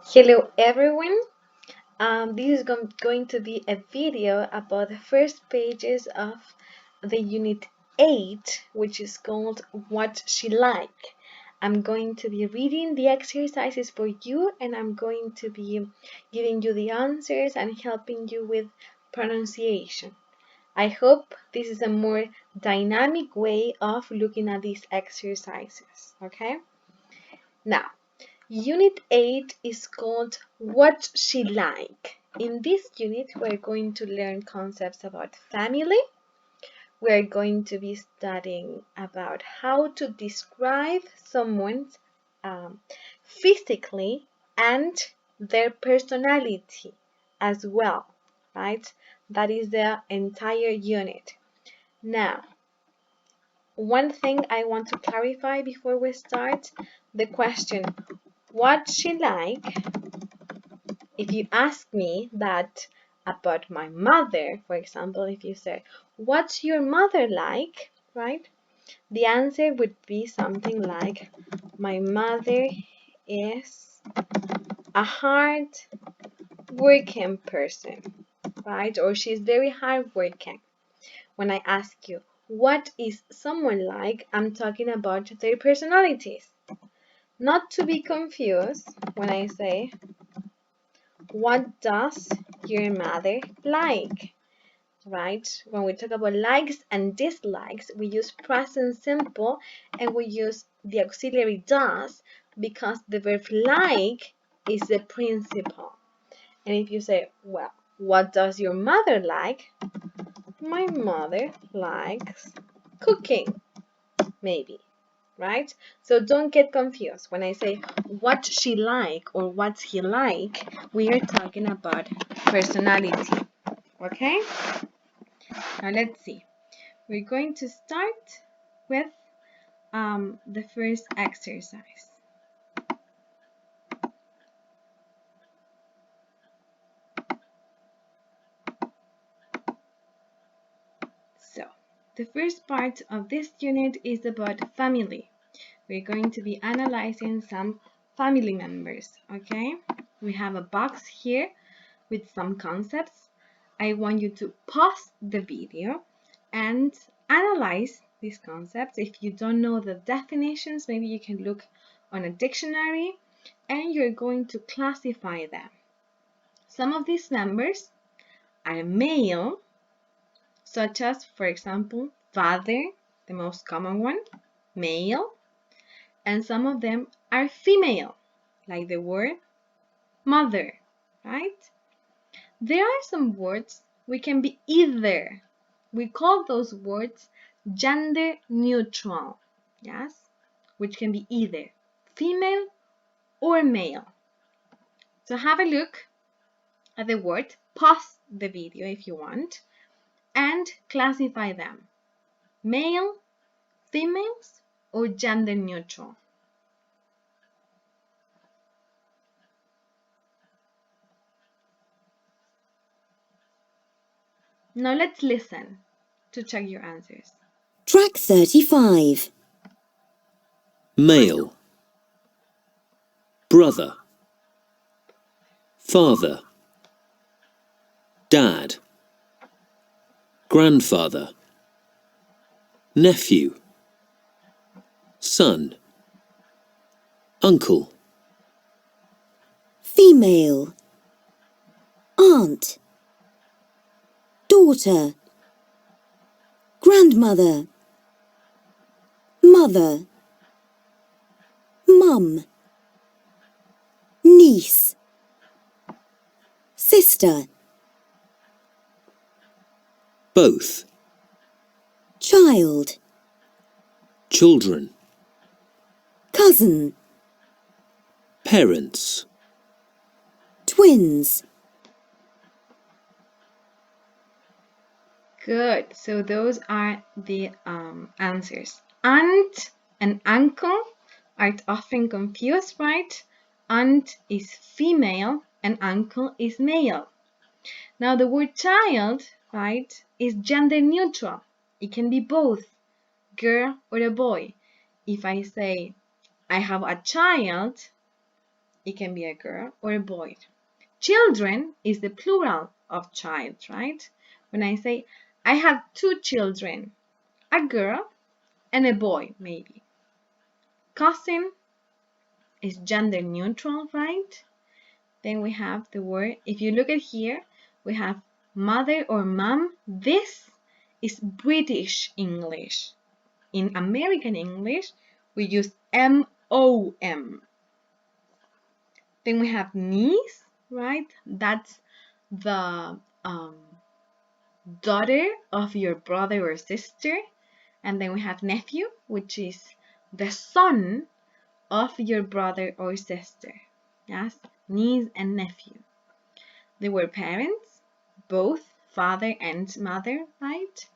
Hello everyone. This is going to be a video about the first pages of the Unit 8, which is called What She Like. I'm going to be reading the exercises for you, and I'm going to be giving you the answers and helping you with pronunciation. I hope this is a more dynamic way of looking at these exercises, okay? Now, Unit 8 is called What She Like. In this unit, we're going to learn concepts about family. We're going to be studying about how to describe someone physically and their personality as well, right? That is the entire unit. Now, one thing I want to clarify before we start, the question, what she like. If you ask me that about my mother, for example, if you say, what's your mother like, right? The answer would be something like, my mother is a hard working person, right? Or she's very hard working. When I ask you, what is someone like, I'm talking about their personalities. Not to be confused when I say, what does your mother like? Right? When we talk about likes and dislikes, we use present simple and we use the auxiliary does because the verb like is the principal. And if you say, well, what does your mother like? My mother likes cooking, maybe. Right? So don't get confused. When I say what she like or what's he like, we are talking about personality. Okay? Now let's see. We're going to start with the first exercise. So, the first part of this unit is about family. We're going to be analyzing some family members, okay? We have a box here with some concepts. I want you to pause the video and analyze these concepts. If you don't know the definitions, maybe you can look on a dictionary and you're going to classify them. Some of these members are male, such as, for example, father, the most common one, male, and some of them are female, like the word mother, right? There are some words we can be either. We call those words gender neutral, yes, which can be either female or male. So have a look at the word, pause the video if you want, and classify them. Male, females, or gender neutral. Now let's listen to check your answers. Track 35. Male, brother, father, dad, grandfather, nephew, son, uncle, Female. Aunt. Daughter. Grandmother. Mother. Mum. Niece. Sister. both, Child. children, Cousin. parents, Twins. Good. So those are the answers. Aunt and uncle are often confused, right? Aunt is female and uncle is male. Now the word child, right, is gender neutral. It can be both, girl or a boy. If I say I have a child, It can be a girl or a boy. Children is the plural of child, right? When I say, I have 2 children, a girl and a boy, maybe. Cousin is gender neutral, right? Then we have the word, if you look at here, we have mother or mom. This is British English. In American English, we use M-O-M. Then we have niece, right? That's the daughter of your brother or sister. And then we have nephew, which is the son of your brother or sister. Yes, niece and nephew. They were parents, both father and mother, right?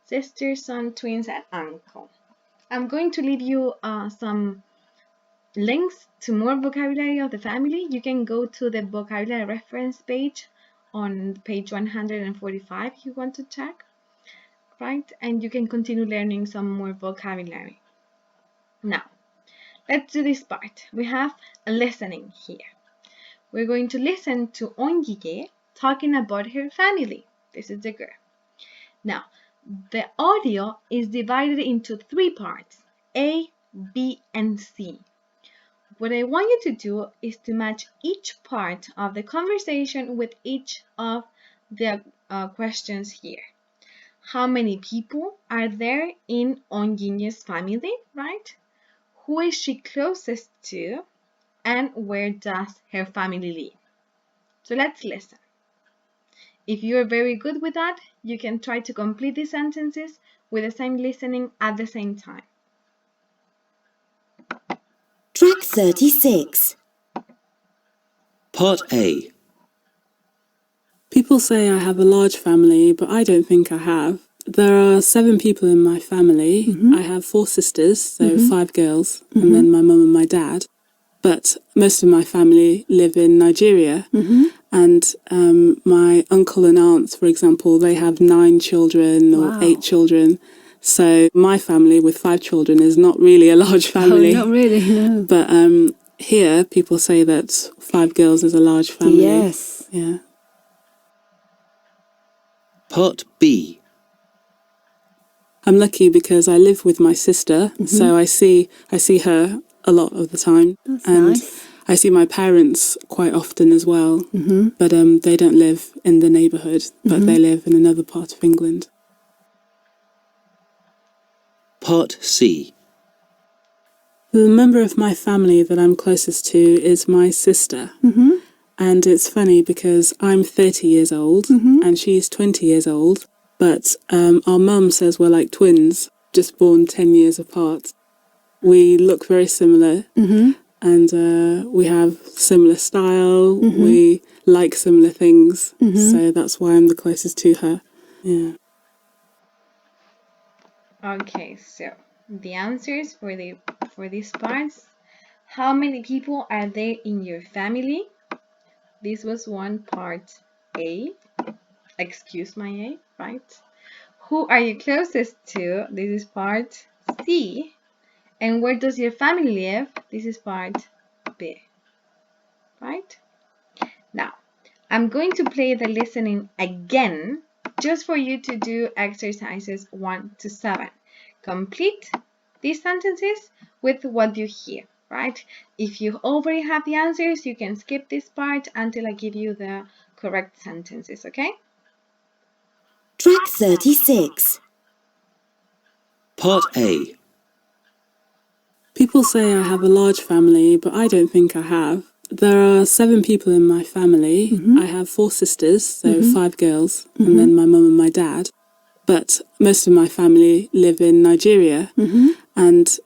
Sister, son, twins, and uncle. I'm going to leave you some links to more vocabulary of the family. You can go to the vocabulary reference page on page 145 if you want to check, right? And you can continue learning some more vocabulary. Now, let's do this part. We have a listening here. We're going to listen to Ongige talking about her family. This is the girl. Now, the audio is divided into 3 parts, A, B, and C. What I want you to do is to match each part of the conversation with each of the questions here. How many people are there in Onginye's family, right? Who is she closest to? And where does her family live? So let's listen. If you're very good with that, you can try to complete the sentences with the same listening at the same time. Track 36. Part A. People say I have a large family, but I don't think I have. There are 7 people in my family. I have 4 sisters, so 5 girls, and then my mum and my dad. But most of my family live in Nigeria, and my uncle and aunts, for example, they have 9 children or 8 children. So my family with 5 children is not really a large family. Oh, not really, no. But here, people say that 5 girls is a large family. Yes. Yeah. Part B. I'm lucky because I live with my sister, so I see her a lot of the time. That's and nice. I see my parents quite often as well. But they don't live in the neighbourhood, but they live in another part of England. Part C. The member of my family that I'm closest to is my sister. And it's funny because I'm 30 years old and she's 20 years old. But our mum says we're like twins, just born 10 years apart. We look very similar and we have similar style. We like similar things. So that's why I'm the closest to her. Yeah. Okay, so the answers for these parts. How many people are there in your family? This was one part A. Excuse my A, right? Who are you closest to? This is part C. And where does your family live? This is part B, right? Now, I'm going to play the listening again, just for you to do exercises 1 to 7. Complete these sentences with what you hear, right? If you already have the answers, you can skip this part until I give you the correct sentences, okay? Track 36. Part A. People say I have a large family, but I don't think I have. There are 7 people in my family. I have 4 sisters, so 5 girls, and then my mum and my dad. But most of my family live in Nigeria. And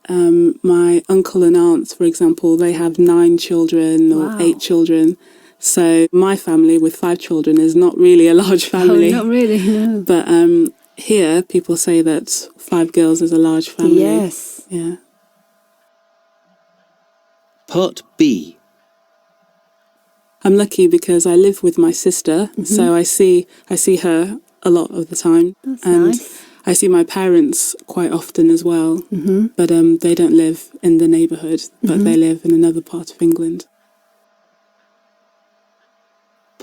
my uncle and aunts, for example, they have 9 children or 8 children. So my family with 5 children is not really a large family. Oh, not really, no. But here, people say that 5 girls is a large family. Yes. Yeah. Part B. I'm lucky because I live with my sister, so I see her a lot of the time. That's and nice. I see my parents quite often as well. But they don't live in the neighbourhood, but they live in another part of England.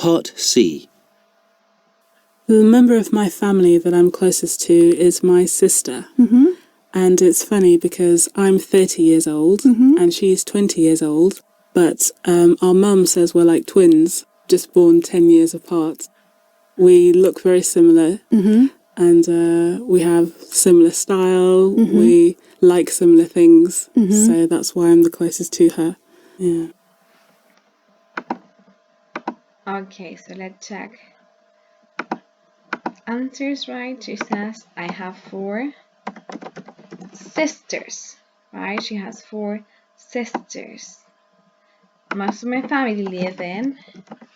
Part C. The member of my family that I'm closest to is my sister. And it's funny because I'm 30 years old and she's 20 years old. But our mum says we're like twins, just born 10 years apart. We look very similar and we have similar style. We like similar things. So that's why I'm the closest to her. Yeah. Okay, so let's check. Answers right. She says, I have 4 sisters. Right? She has 4 sisters. Most of my family live in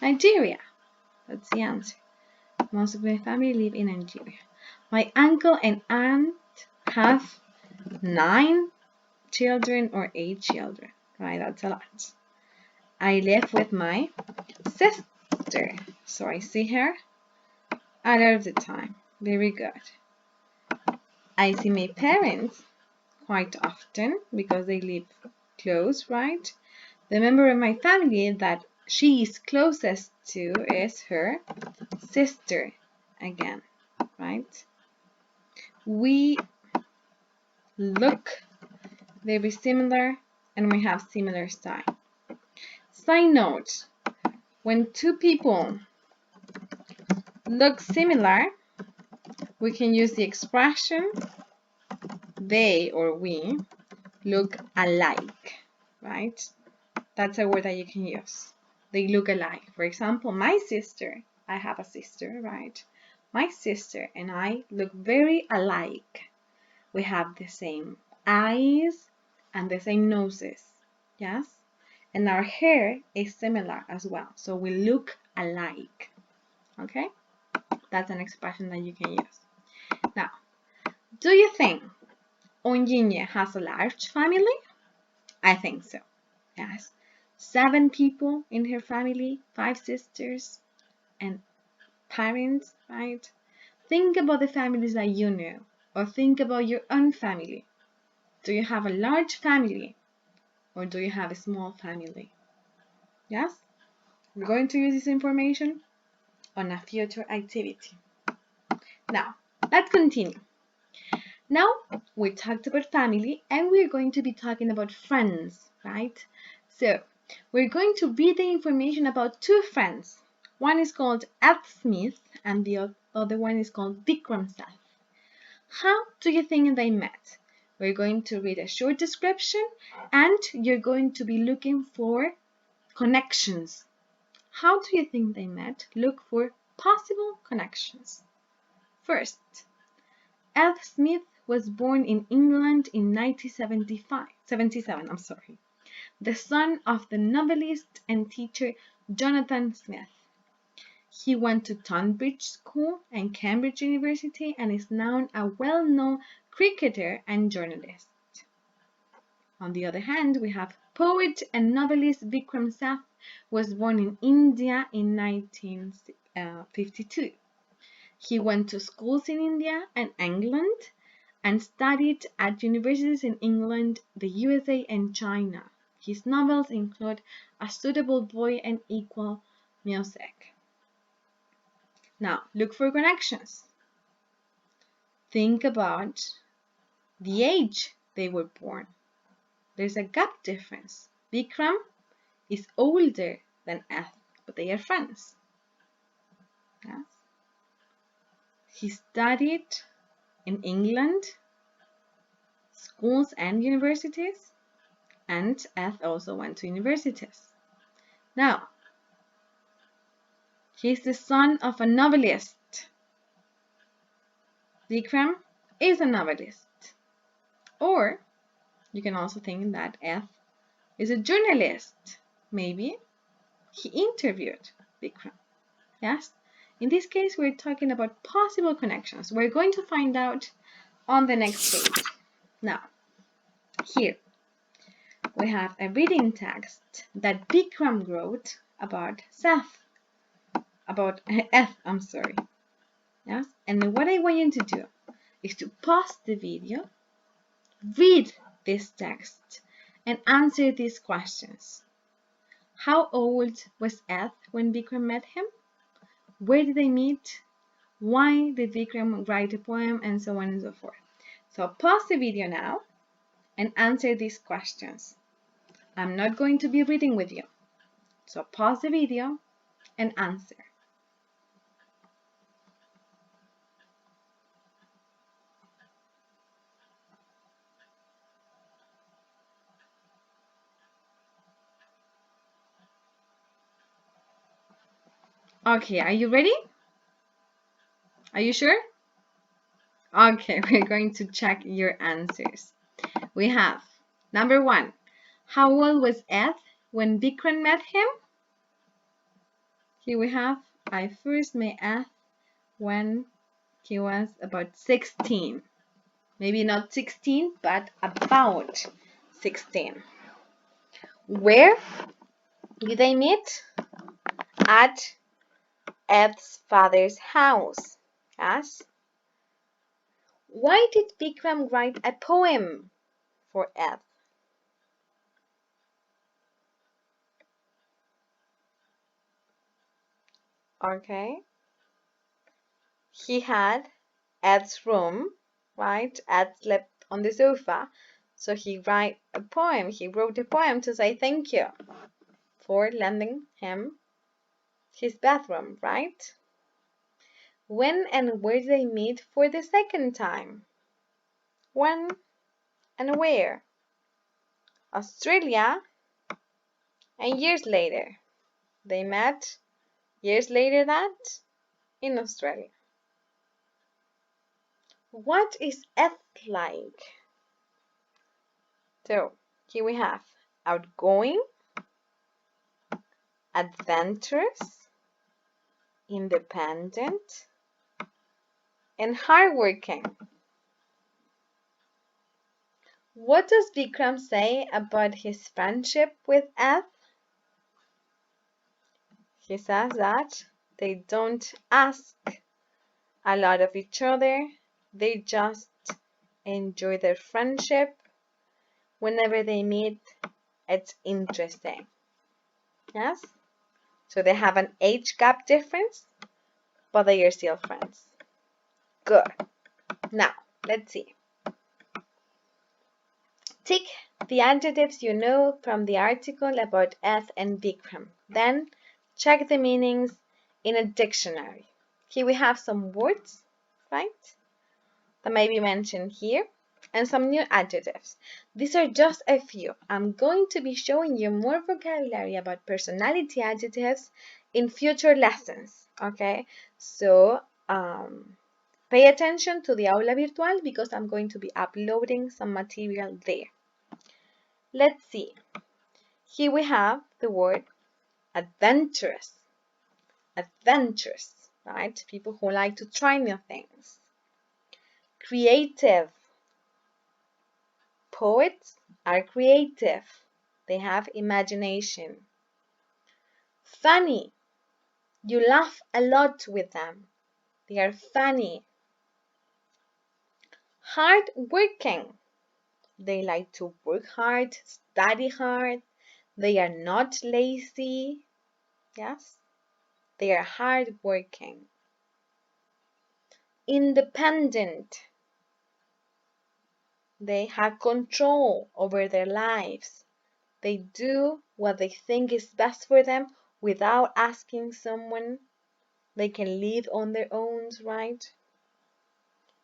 Nigeria. That's the answer. Most of my family live in Nigeria. My uncle and aunt have 9 children or 8 children. Right? That's a lot. I live with my sister. So I see her a lot of the time. Very good. I see my parents quite often because they live close, right? The member of my family that she is closest to is her sister again, right? We look very similar and we have similar style. Side note, when 2 people look similar, we can use the expression they or we look alike, right? That's a word that you can use. They look alike. For example, my sister, I have a sister, right? My sister and I look very alike. We have the same eyes and the same noses, yes? And our hair is similar as well. So we look alike, okay? That's an expression that you can use. Now, do you think Onyinye has a large family? I think so, yes. 7 people in her family, 5 sisters and parents, right? Think about the families that you know, or think about your own family. Do you have a large family or do you have a small family? Yes? We're going to use this information on a future activity. Now, let's continue. Now, we talked about family and we're going to be talking about friends, right? So, we're going to read the information about 2 friends. One is called Ed Smith and the other one is called Vikram Seth. How do you think they met? We're going to read a short description and you're going to be looking for connections. How do you think they met? Look for possible connections. First, Ed Smith was born in England in 1977, the son of the novelist and teacher Jonathan Smith. He went to Tonbridge School and Cambridge University and is now a well-known cricketer and journalist. On the other hand, we have poet and novelist Vikram Seth, was born in India in 1952. He went to schools in India and England and studied at universities in England, the USA, and China. His novels include A Suitable Boy and Equal Music. Now, look for connections. Think about the age they were born. There's a gap difference. Vikram is older than Eth, but they are friends. Yes. He studied in England, schools and universities, and Eth also went to universities. Now, he's the son of a novelist. Vikram is a novelist. Or you can also think that Eth is a journalist. Maybe he interviewed Vikram. Yes? In this case, we're talking about possible connections. We're going to find out on the next page. Now, here we have a reading text that Vikram wrote about Eth, Yes? And what I want you to do is to pause the video, read this text, and answer these questions. How old was Eth when Bikram met him? Where did they meet? Why did Bikram write a poem? And so on and so forth. So pause the video now and answer these questions. I'm not going to be reading with you. So pause the video and answer. Okay, are you ready? Are you sure? Okay, we're going to check your answers. We have number 1. How old was Eth when Bikram met him? Here we have, I first met Eth when he was about 16. Maybe not 16, but about 16. Where did they meet? At Eth's father's house. Yes. Why did Bikram write a poem for Eth? Okay. He had Ed's room, right? Ed slept on the sofa, so he wrote a poem. He wrote a poem to say thank you for lending him his bathroom, right? When and where did they meet for the second time? When and where? Australia, and years later. They met years later that in Australia. What is Eth like? So here we have outgoing, adventurous, independent, and hardworking. What does Bikram say about his friendship with Eth? He says that they don't ask a lot of each other. They just enjoy their friendship. Whenever they meet, it's interesting. Yes? So they have an age gap difference, but they are still friends. Good. Now, let's see. Tick the adjectives you know from the article about Eth and Bikram. Then check the meanings in a dictionary. Here we have some words, right, that may be mentioned here, and some new adjectives. These are just a few. I'm going to be showing you more vocabulary about personality adjectives in future lessons, okay? So, pay attention to the Aula Virtual because I'm going to be uploading some material there. Let's see. Here we have the word adventurous. Adventurous, right? People who like to try new things. Creative. Poets are creative. They have imagination. Funny. You laugh a lot with them. They are funny. Hard working. They like to work hard, study hard. They are not lazy. Yes? They are hard working. Independent. They have control over their lives. They do what they think is best for them without asking someone. They can live on their own, right?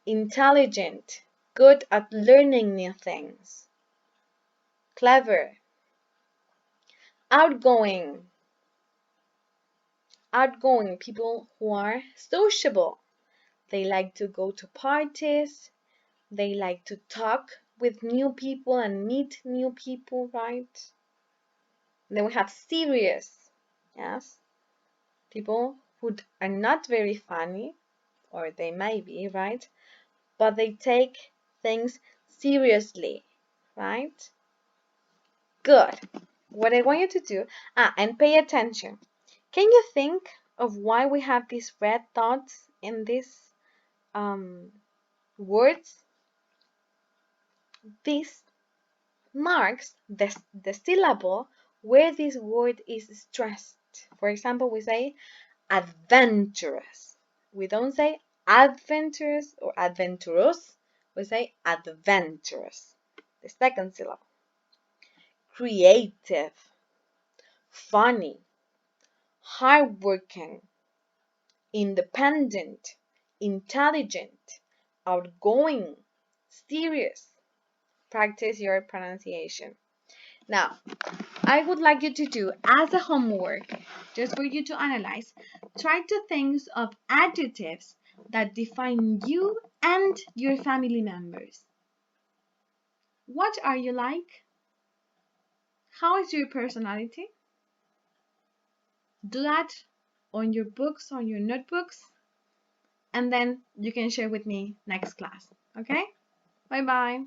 Intelligent, good at learning new things. Clever. Outgoing. Outgoing, people who are sociable. They like to go to parties. They like to talk with new people and meet new people, right? Then we have serious, yes? People who are not very funny, or they may be, right? But they take things seriously, right? Good. What I want you to do, and pay attention. Can you think of why we have these red dots in these words? This marks the syllable where this word is stressed. For example, we say adventurous. We don't say adventurous or adventurous. We say adventurous. The second syllable. Creative, funny, hardworking, independent, intelligent, outgoing, serious. Practice your pronunciation. Now, I would like you to do as a homework, just for you to analyze, try to think of adjectives that define you and your family members. What are you like? How is your personality? Do that on your books, on your notebooks, and then you can share with me next class. Okay? Bye bye.